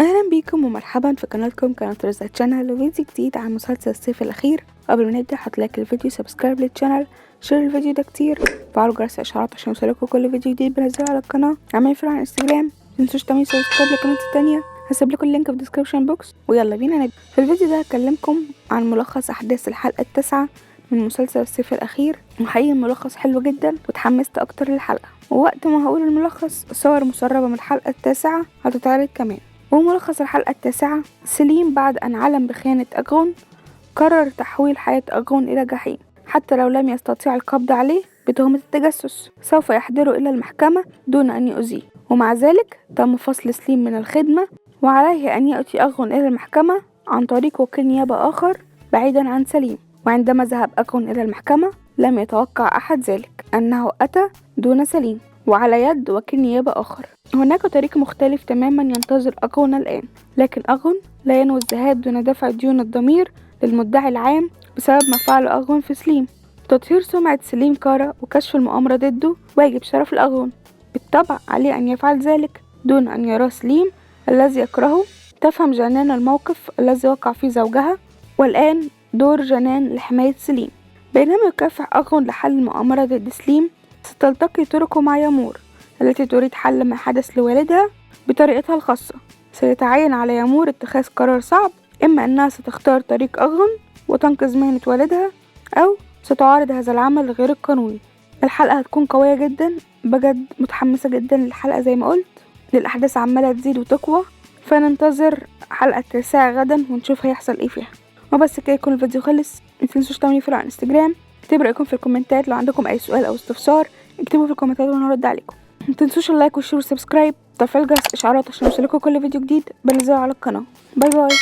اهلا بيكم ومرحبا في قناتكم قناة رزق تشانل وفيديو جديد عن مسلسل الصيف الاخير. قبل ما نبدا حط لايك الفيديو، سبسكرايب للشانل، شير الفيديو ده كتير، وفعلوا جرس الاشعارات عشان يوصلكوا كل فيديو جديد بنزله على القناه. اعملوا فولو على الانستجرام، متنسوش تعملوا سبسكرايب للقناه التانية، هسيب لكم اللينك في الديسكربشن بوكس. ويلا بينا نبدا. في الفيديو ده هكلمكم عن ملخص احداث الحلقه التاسعة من مسلسل الصيف الاخير، وحقيقي الملخص حلو جدا وتحمست اكتر للحلقه. ووقت ما هقول الملخص صور مسربه من الحلقه التاسعة هتتعرض كمان. وملخص الحلقة التاسعة: سليم بعد أن علم بخيانة أغون قرر تحويل حياة أغون إلى جحيم، حتى لو لم يستطيع القبض عليه بتهمة التجسس سوف يحضره إلى المحكمة دون أن يؤذيه. ومع ذلك تم فصل سليم من الخدمة، وعليه أن يأتي أغون إلى المحكمة عن طريق وكيل نيابة آخر بعيدا عن سليم. وعندما ذهب أغون إلى المحكمة لم يتوقع أحد ذلك، أنه أتى دون سليم وعلى يد وكيل نيابة آخر. هناك طريق مختلف تماما ينتظر أغون الآن، لكن أغون لا ينوي الذهاب دون دفع ديون الضمير للمدعي العام بسبب ما فعله أغون في سليم. تطهير سمعة سليم كارا وكشف المؤامرة ضده واجب شرف الأغون، بالطبع عليه أن يفعل ذلك دون أن يرى سليم الذي يكرهه. تفهم جنان الموقف الذي وقع فيه زوجها، والآن دور جنان لحماية سليم. بينما يكافح أغون لحل المؤامرة ضد سليم، ستلتقي طرقه مع يامور التي تريد حل ما حدث لوالدها بطريقتها الخاصة. سيتعين على يامور اتخاذ قرار صعب، إما أنها ستختار طريق أغون وتنقذ مهنة والدها، أو ستعارض هذا العمل غير القانوني. الحلقة هتكون قوية جدا بجد، متحمسة جدا للحلقة زي ما قلت، للأحداث عمالة تزيد وتقوى، فننتظر حلقة التاسعة غدا ونشوف هيحصل ايه فيها. وبس كده يكون الفيديو خلص. متنسوش تعملوا فولو على الانستجرام، اكتبوا رأيكم في الكومنتات، لو عندكم أي سؤال أو استفسار اكتبوا في الكومنتات وانا هرد عليكم. متنسوش اللايك والشير والسبسكرايب وتفعيل جرس الاشعارات عشان يوصلكوا كل فيديو جديد بنزله على القناه. باي باي.